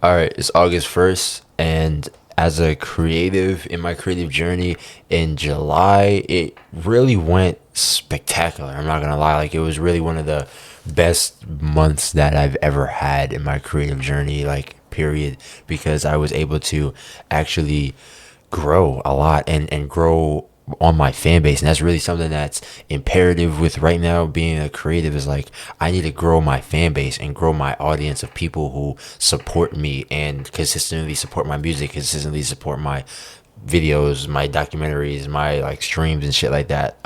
All right, it's August 1st, and as a creative in my creative journey in July, it really went spectacular. I'm not gonna lie, like it was really one of the best months that I've ever had in my creative journey, like period, because I was able to actually grow a lot and grow on my fan base. And that's really something that's imperative with right now being a creative is like I need to grow my fan base and grow my audience of people who support me and consistently support my music, consistently support my videos, my documentaries, my like streams and shit like that,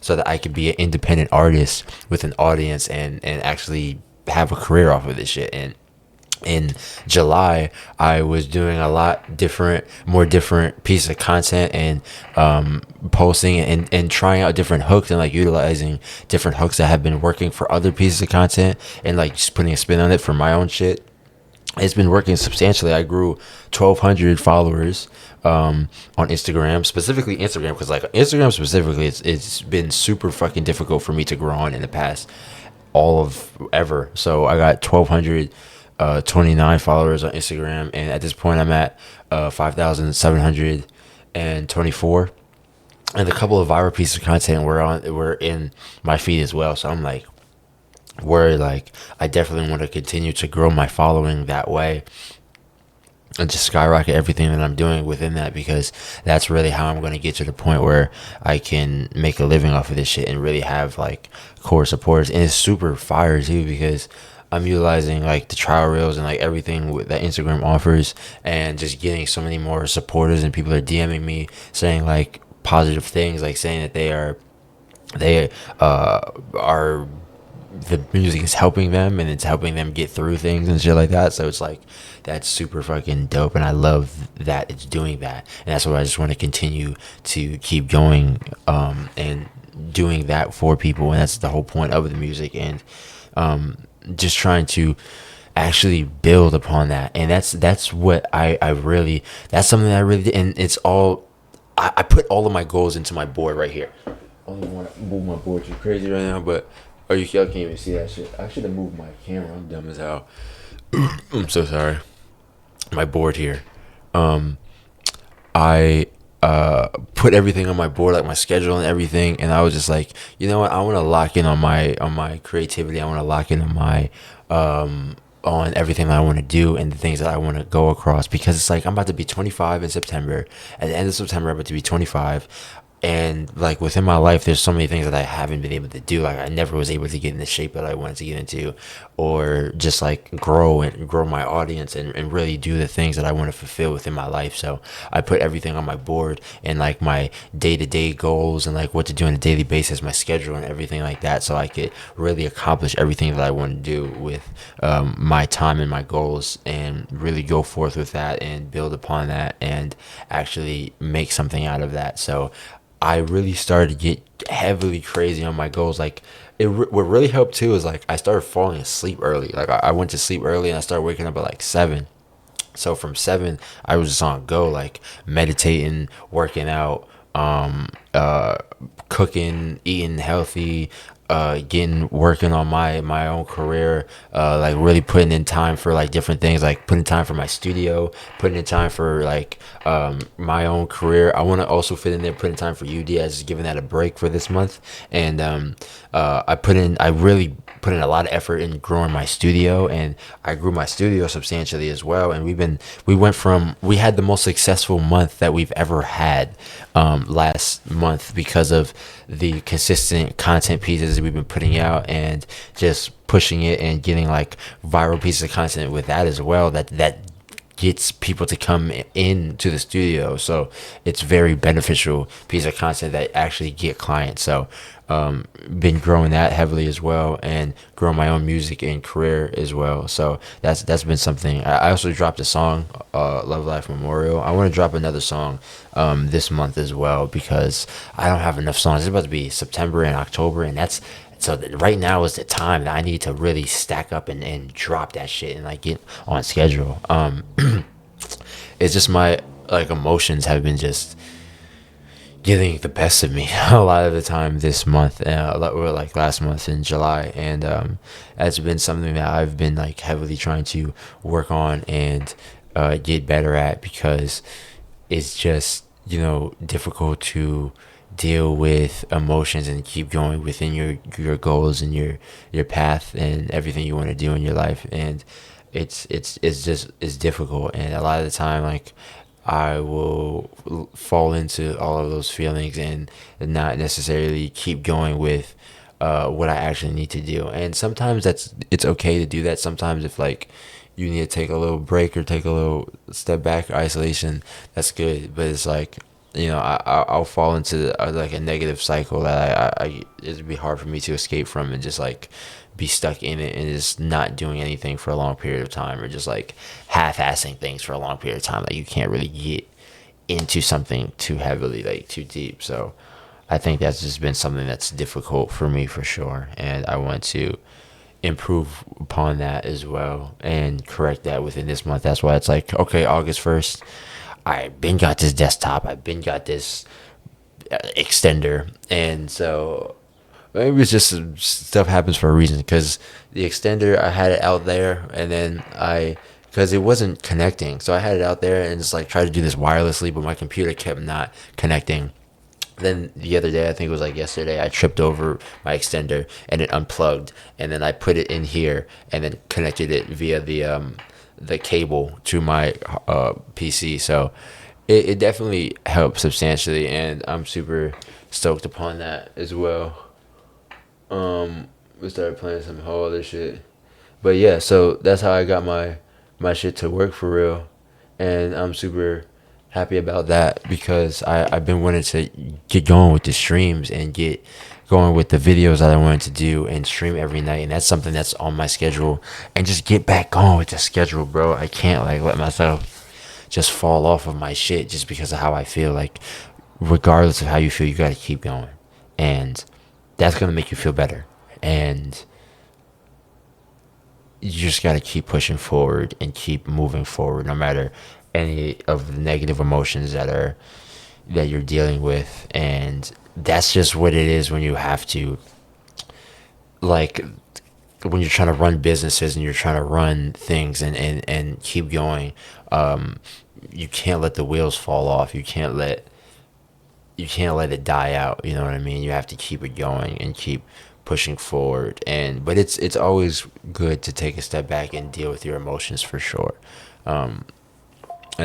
so that I could be an independent artist with an audience and actually have a career off of this shit. And in July, I was doing a lot different, more different piece of content and posting and trying out different hooks and like utilizing different hooks that have been working for other pieces of content and like just putting a spin on it for my own shit. It's been working substantially. I grew 1,200 followers on Instagram, specifically Instagram, because like Instagram specifically, it's been super fucking difficult for me to grow on in the past all of ever. So I got 1,200 29 followers on Instagram, and at this point I'm at 5,724. And a couple of viral pieces of content were in my feed as well. So I'm like, where like I definitely want to continue to grow my following that way and just skyrocket everything that I'm doing within that, because that's really how I'm going to get to the point where I can make a living off of this shit and really have like core supporters. And it's super fire too, because I'm utilizing like the trial reels and like everything that Instagram offers and just getting so many more supporters, and people are DMing me saying like positive things, like saying that they are the music is helping them and it's helping them get through things and shit like that. So it's like that's super fucking dope, and I love that it's doing that. And that's what I just want to continue to keep going and doing that for people. And that's the whole point of the music, and just trying to actually build upon that. And that's what I really, that's something that I really did. And it's all I put all of my goals into my board right here. I only want to move my board too crazy right now, but oh, y'all can't even see that shit. I should have moved my camera. I'm dumb as hell. I'm so sorry. My board here. I put everything on my board, like my schedule and everything, and I was just like, you know what? I want to lock in on my creativity. I want to lock in on everything that I want to do and the things that I want to go across, because it's like I'm about to be 25 in September. At the end of September, I'm about to be 25. And like within my life, there's so many things that I haven't been able to do. Like I never was able to get in the shape that I wanted to get into, or just like grow my audience and really do the things that I want to fulfill within my life. So I put everything on my board and like my day-to-day goals and like what to do on a daily basis, my schedule and everything like that, so I could really accomplish everything that I want to do with my time and my goals, and really go forth with that and build upon that and actually make something out of that. So I really started to get heavily crazy on my goals. Like what really helped too is like I started falling asleep early. Like I went to sleep early and I started waking up at like 7. So from 7, I was just on go, like meditating, working out, uh, cooking, eating healthy, getting working on my own career, like really putting in time for like different things, like putting time for my studio, putting in time for like my own career. I want to also fit in there putting time for UD, as giving that a break for this month. And I really put in a lot of effort in growing my studio, and I grew my studio substantially as well. And we had the most successful month that we've ever had last month, because of the consistent content pieces we've been putting out and just pushing it and getting like viral pieces of content with that as well, that gets people to come in to the studio. So it's very beneficial piece of content that actually get clients. So been growing that heavily as well, and growing my own music and career as well. So that's been something. I also dropped a song, Love Life Memorial. I want to drop another song this month as well, because I don't have enough songs. It's about to be September and October, and that's so right now is the time that I need to really stack up and drop that shit and like get on schedule. It's just my like emotions have been just getting the best of me a lot of the time this month, or like last month in July, and it's been something that I've been like heavily trying to work on and get better at, because it's just, difficult to deal with emotions and keep going within your goals and your path and everything you want to do in your life. And it's difficult, and a lot of the time, like, I will fall into all of those feelings and not necessarily keep going with what I actually need to do. And sometimes it's okay to do that. Sometimes if like you need to take a little break or take a little step back, isolation, that's good. But it's like, I'll fall into like a negative cycle that it'd be hard for me to escape from, and just like be stuck in it and just not doing anything for a long period of time, or just like half-assing things for a long period of time. Like, you can't really get into something too heavily, like too deep. So I think that's just been something that's difficult for me for sure, and I want to improve upon that as well and correct that within this month. That's why it's like, okay, August 1st, I been got this desktop, I been got this extender, and so maybe it's just stuff happens for a reason. Because the extender, I had it out there, and then because it wasn't connecting, so I had it out there and just like tried to do this wirelessly, but my computer kept not connecting. Then the other day, I think it was like yesterday, I tripped over my extender and it unplugged, and then I put it in here and then connected it via the cable to my PC. So it definitely helped substantially, and I'm super stoked upon that as well. We started playing some whole other shit, but yeah, so that's how I got my shit to work for real, and I'm super happy about that, because I've been wanting to get going with the streams and get going with the videos that I wanted to do and stream every night, and that's something that's on my schedule, and just get back going with the schedule, bro. I can't like let myself just fall off of my shit just because of how I feel. Like, regardless of how you feel, you gotta keep going, and that's gonna make you feel better, and you just got to keep pushing forward and keep moving forward, no matter any of the negative emotions that you're dealing with. And that's just what it is when you have to, like, when you're trying to run businesses and you're trying to run things and keep going. You can't let the wheels fall off. You can't let it die out. You know what I mean? You have to keep it going and keep pushing forward. But it's always good to take a step back and deal with your emotions for sure, in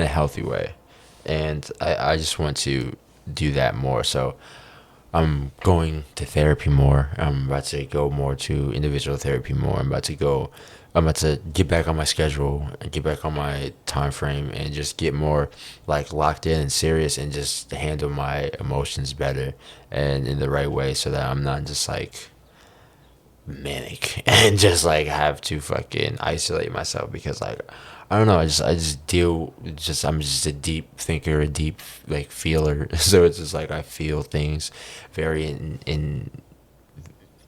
a healthy way. And I just want to do that more. So I'm going to therapy more. I'm about to go more to individual therapy more. I'm about to get back on my schedule and get back on my time frame and just get more like locked in and serious, and just handle my emotions better and in the right way, so that I'm not just like manic and just like have to fucking isolate myself. Because like, I don't know, I just deal just I'm just a deep thinker, a deep like feeler. So it's just like I feel things very in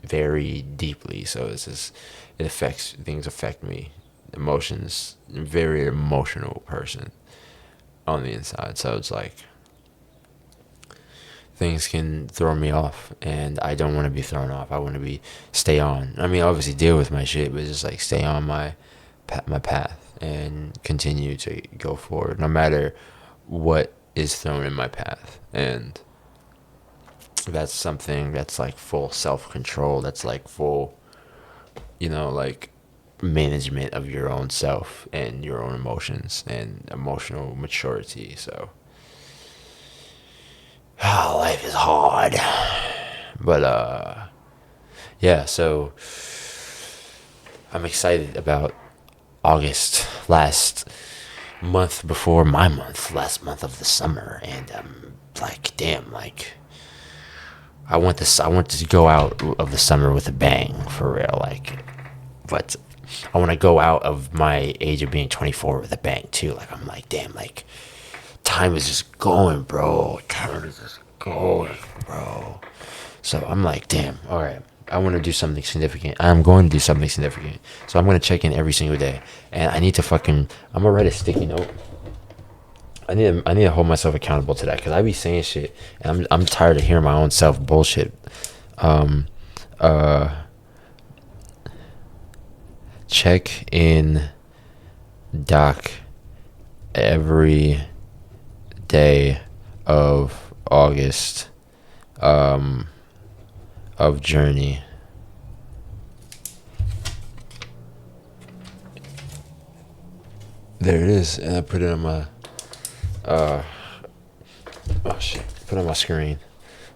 very deeply. So it's just, things affect me, emotions. I'm a very emotional person on the inside. So it's like things can throw me off, and I don't want to be thrown off. I want to stay on. I mean, obviously deal with my shit, but just like stay on my path and continue to go forward, no matter what is thrown in my path. And that's something that's like full self-control. That's like full, like management of your own self and your own emotions and emotional maturity. So life is hard, but yeah, so I'm excited about August, last month before my month, last month of the summer. And like, damn, like, I want to go out of the summer with a bang, for real. Like, but I want to go out of my age of being 24 with a bang too. Like, I'm like, damn, like, time is just going, bro. Time is just going, bro. So I'm like, damn, all right, I want to do something significant. I'm going to do something significant. So I'm going to check in every single day. And I need to I'm going to write a sticky note. I need to hold myself accountable to that because I be saying shit and I'm tired of hearing my own self bullshit. Um, uh, check in doc every day of August of journey. There it is, and I put it on my oh shit, put it on my screen.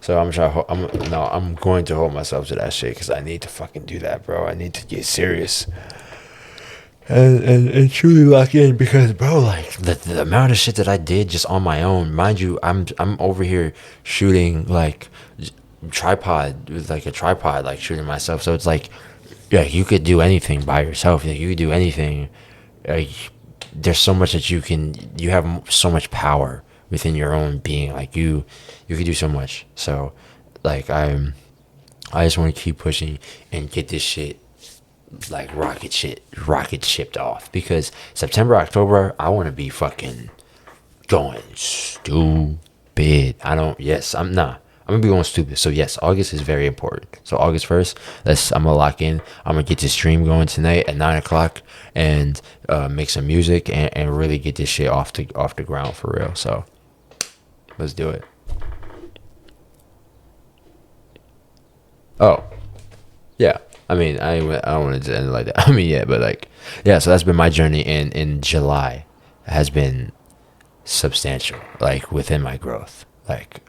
So I'm trying. I'm going to hold myself to that shit because I need to fucking do that, bro. I need to get serious and truly lock in because, bro, like the amount of shit that I did just on my own. Mind you, I'm over here shooting like tripod with like a tripod, like shooting myself. So it's like, yeah, you could do anything by yourself. Like, you could do anything. Like, there's so much that you have so much power within your own being. Like you could do so much. So like I just want to keep pushing and get this shit like rocket shipped off because September, October, I want to be fucking going stupid. I don't. Yes, I'm not. I'm gonna be going stupid. So yes, August is very important. So August 1st, I'm gonna lock in. I'm gonna get this stream going tonight at 9 o'clock and make some music and really get this shit off the ground for real. So let's do it. Oh yeah. I mean, I don't want to end it like that. I mean, yeah, but like, yeah. So that's been my journey in July. Has been substantial, like within my growth. Like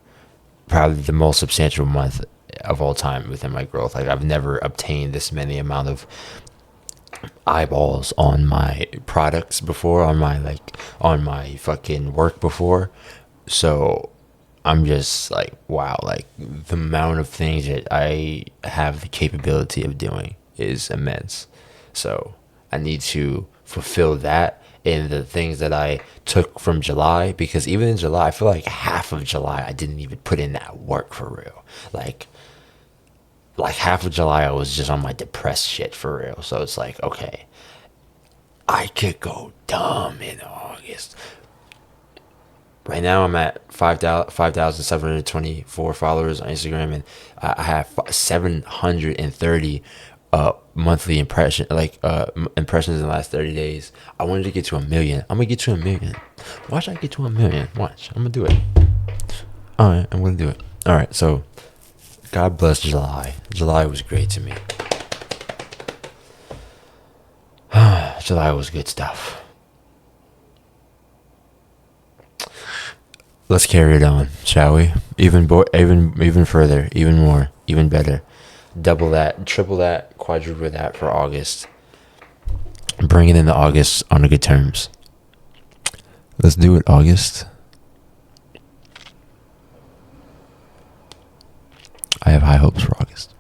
probably the most substantial month of all time within my growth. Like I've never obtained this many amount of eyeballs on my products before, on my fucking work before. So I'm just like, wow, like the amount of things that I have the capability of doing is immense. So I need to fulfill that in the things that I took from July because even in July, I feel like half of July I didn't even put in that work for real. Like half of July I was just on my depressed shit for real. So it's like, okay, I could go dumb in August. Right now I'm at 5,724 followers on Instagram, and I have 730 monthly impressions in the last 30 days. I wanted to get to 1 million. I'm gonna get to 1 million. Watch I get to 1 million. Watch. I'm gonna do it. All right, I'm gonna do it. All right. So, God bless July. July was great to me. July was good stuff. Let's carry it on, shall we? Even further, even more, even better. Double that, triple that, quadruple that for August. Bring it into August on the good terms. Let's do it, August. I have high hopes for August.